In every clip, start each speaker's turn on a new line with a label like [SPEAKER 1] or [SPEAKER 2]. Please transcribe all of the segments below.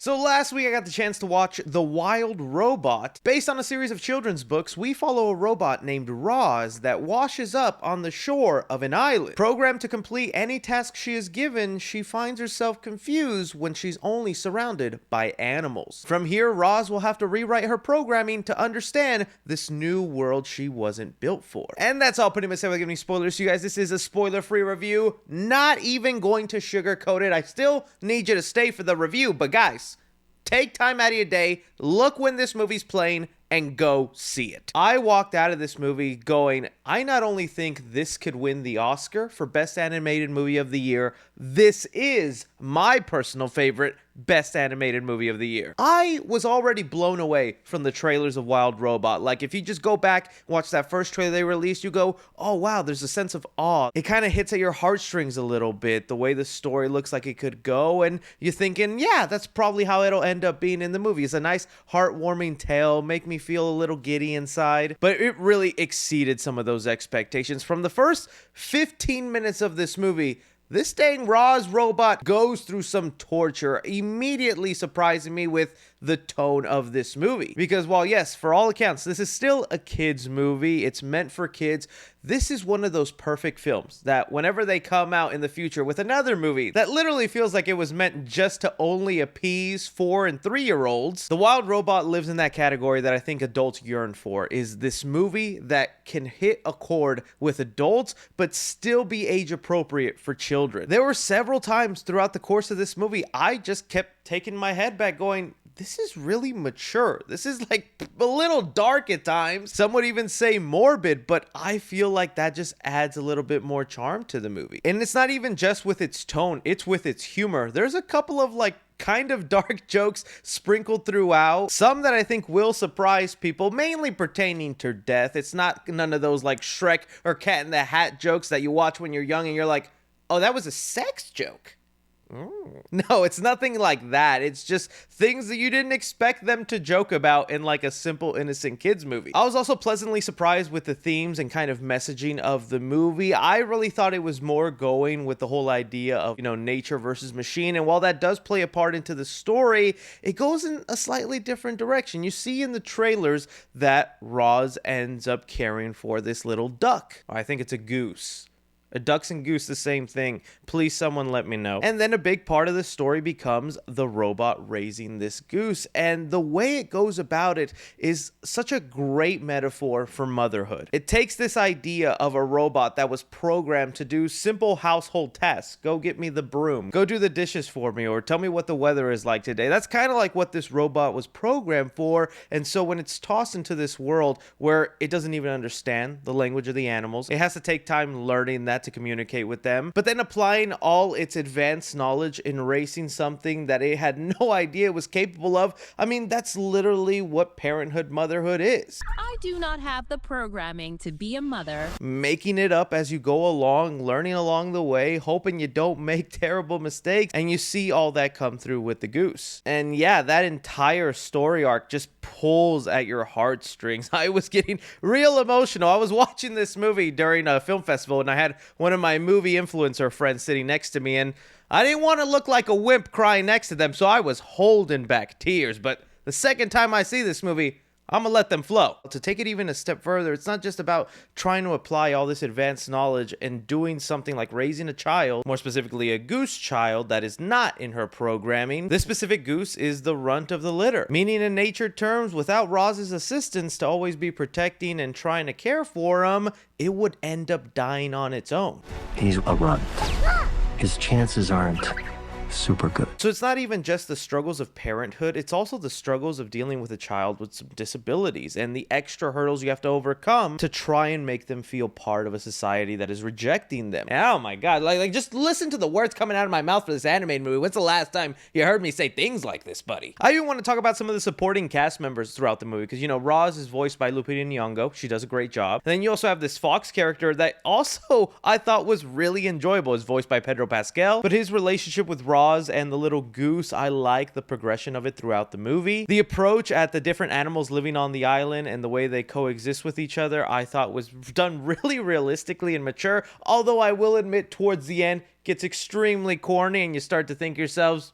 [SPEAKER 1] So last week I got the chance to watch The Wild Robot. Based on a series of children's books, we follow a robot named Roz that washes up on the shore of an island. Programmed to complete any task she is given, she finds herself confused when she's only surrounded by animals. From here, Roz will have to rewrite her programming to understand this new world she wasn't built for. And that's all pretty much said without giving any spoilers to you guys. This is a spoiler-free review. Not even going to sugarcoat it. I still need you to stay for the review, but guys, take time out of your day, look when this movie's playing, and go see it. I walked out of this movie going, I not only think this could win the Oscar for Best Animated Movie of the Year, this is my personal favorite Best Animated Movie of the Year. I was already blown away from the trailers of Wild Robot. Like, if you just go back and watch that first trailer they released, you go, oh wow, there's a sense of awe. It kind of hits at your heartstrings a little bit, the way the story looks like it could go, and you're thinking, yeah, that's probably how it'll end up being in the movie. It's a nice, heartwarming tale, make me feel a little giddy inside, but it really exceeded some of those expectations. From the first 15 minutes of this movie, this dang Roz robot goes through some torture, immediately surprising me with the tone of this movie. Because while yes, for all accounts, this is still a kid's movie, it's meant for kids, this is one of those perfect films that whenever they come out in the future with another movie that literally feels like it was meant just to only appease 4 and 3-year-olds, The Wild Robot lives in that category that I think adults yearn for, is this movie that can hit a chord with adults but still be age appropriate for children. There were several times throughout the course of this movie I just kept taking my head back going, this is really mature. This is like a little dark at times. Some would even say morbid, but I feel like that just adds a little bit more charm to the movie. And it's not even just with its tone, it's with its humor. There's a couple of like kind of dark jokes sprinkled throughout. Some that I think will surprise people, mainly pertaining to death. It's not none of those like Shrek or Cat in the Hat jokes that you watch when you're young and you're like, oh, that was a sex joke. No, it's nothing like that. It's just things that you didn't expect them to joke about in like a simple, innocent kids movie. I was also pleasantly surprised with the themes and kind of messaging of the movie. I really thought it was more going with the whole idea of, nature versus machine. And while that does play a part into the story, it goes in a slightly different direction. You see in the trailers that Roz ends up caring for this little duck. I think it's a goose. A ducks and goose, the same thing. Please, someone let me know. And then a big part of the story becomes the robot raising this goose. And the way it goes about it is such a great metaphor for motherhood. It takes this idea of a robot that was programmed to do simple household tasks. Go get me the broom. Go do the dishes for me, or tell me what the weather is like today. That's kind of like what this robot was programmed for. And so when it's tossed into this world where it doesn't even understand the language of the animals, it has to take time learning that to communicate with them, but then applying all its advanced knowledge in racing something that it had no idea it was capable of. I mean, that's literally what parenthood, motherhood is.
[SPEAKER 2] I do not have the programming to be a mother.
[SPEAKER 1] Making it up as you go along, learning along the way, hoping you don't make terrible mistakes, and you see all that come through with the goose. And yeah, that entire story arc just pulls at your heartstrings. I was getting real emotional. I was watching this movie during a film festival, and I had one of my movie influencer friends sitting next to me, and I didn't want to look like a wimp crying next to them, so I was holding back tears. But the second time I see this movie, I'm gonna let them flow. To take it even a step further, it's not just about trying to apply all this advanced knowledge and doing something like raising a child, more specifically a goose child that is not in her programming. This specific goose is the runt of the litter, meaning in nature terms, without Roz's assistance to always be protecting and trying to care for him, it would end up dying on its own.
[SPEAKER 3] He's a runt. His chances aren't super good.
[SPEAKER 1] So it's not even just the struggles of parenthood, it's also the struggles of dealing with a child with some disabilities and the extra hurdles you have to overcome to try and make them feel part of a society that is rejecting them. And oh my god, like just listen to the words coming out of my mouth for this animated movie. When's the last time you heard me say things like this, buddy? I even want to talk about some of the supporting cast members throughout the movie, because Roz is voiced by Lupita Nyong'o. She does a great job. And then you also have this Fox character that also I thought was really enjoyable. It's voiced by Pedro Pascal, but his relationship with Roz and the little goose, I like the progression of it throughout the movie. The approach at the different animals living on the island and the way they coexist with each other, I thought was done really realistically and mature, although I will admit towards the end gets extremely corny and you start to think yourselves,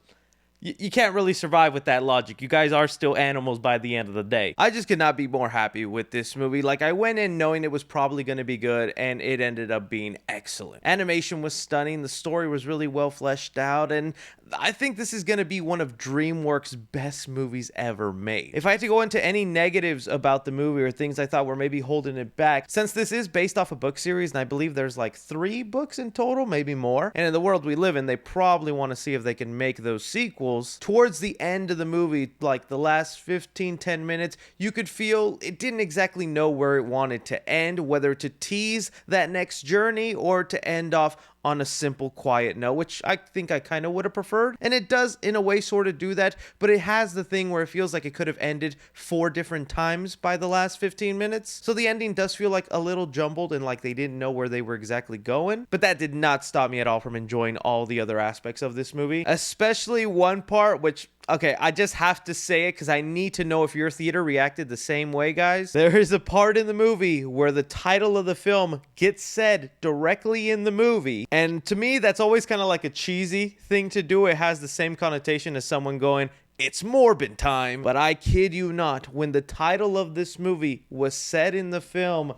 [SPEAKER 1] you can't really survive with that logic. You guys are still animals by the end of the day. I just could not be more happy with this movie. Like, I went in knowing it was probably going to be good, and it ended up being excellent. Animation was stunning, the story was really well fleshed out, and I think this is going to be one of DreamWorks' best movies ever made. If I had to go into any negatives about the movie or things I thought were maybe holding it back, since this is based off a book series, and I believe there's like 3 books in total, maybe more, and in the world we live in, they probably want to see if they can make those sequels. Towards the end of the movie, like the last 15-10 minutes, you could feel it didn't exactly know where it wanted to end, whether to tease that next journey or to end off on a simple, quiet note, which I think I kind of would have preferred. And it does, in a way, sort of do that, but it has the thing where it feels like it could have ended 4 different times by the last 15 minutes. So the ending does feel like a little jumbled and like they didn't know where they were exactly going. But that did not stop me at all from enjoying all the other aspects of this movie, especially one part which, okay, I just have to say it because I need to know if your theater reacted the same way, guys. There is a part in the movie where the title of the film gets said directly in the movie. And to me, that's always kind of like a cheesy thing to do. It has the same connotation as someone going, "It's Morbid time." But I kid you not, when the title of this movie was said in the film,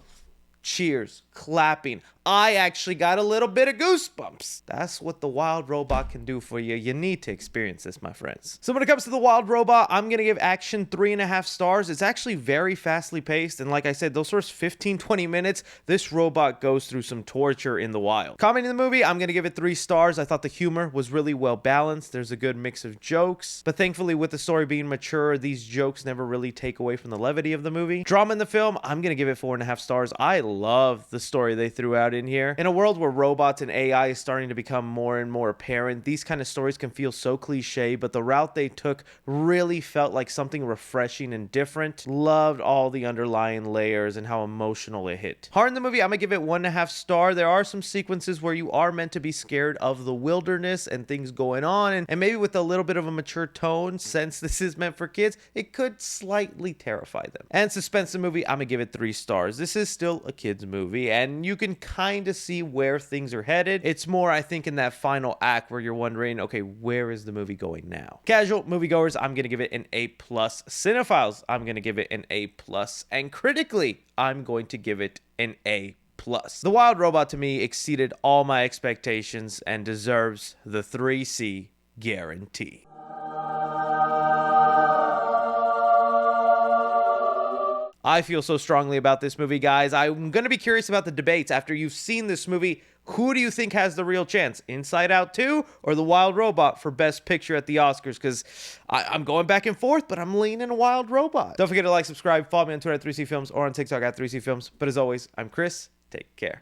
[SPEAKER 1] cheers, clapping, I actually got a little bit of goosebumps. That's what the Wild Robot can do for you. You need to experience this, my friends. So when it comes to the Wild Robot, I'm going to give action 3.5 stars. It's actually very fastly paced. And like I said, those first 15-20 minutes, this robot goes through some torture in the wild. Commenting the movie, I'm going to give it 3 stars. I thought the humor was really well balanced. There's a good mix of jokes. But thankfully, with the story being mature, these jokes never really take away from the levity of the movie. Drama in the film, I'm going to give it 4.5 stars. I love the story they threw out in here. In a world where robots and AI is starting to become more and more apparent, these kind of stories can feel so cliche, but the route they took really felt like something refreshing and different. Loved all the underlying layers and how emotional it hit. Heart in the movie, I'm gonna give it 1.5 star. There are some sequences where you are meant to be scared of the wilderness and things going on, and maybe with a little bit of a mature tone, since this is meant for kids, it could slightly terrify them. And suspense in the movie, I'm gonna give it 3 stars. This is still a kid's movie, and you can kind of see where things are headed. It's more, I think, in that final act where you're wondering, okay, where is the movie going now? Casual moviegoers, I'm gonna give it an A+. Cinephiles, I'm gonna give it an A+. And critically, I'm going to give it an A+. The Wild Robot to me exceeded all my expectations and deserves the 3C guarantee. I feel so strongly about this movie, guys. I'm going to be curious about the debates. After you've seen this movie, who do you think has the real chance? Inside Out 2 or The Wild Robot for Best Picture at the Oscars? Because I'm going back and forth, but I'm leaning Wild Robot. Don't forget to like, subscribe, follow me on Twitter at 3C Films or on TikTok at 3C Films. But as always, I'm Chris. Take care.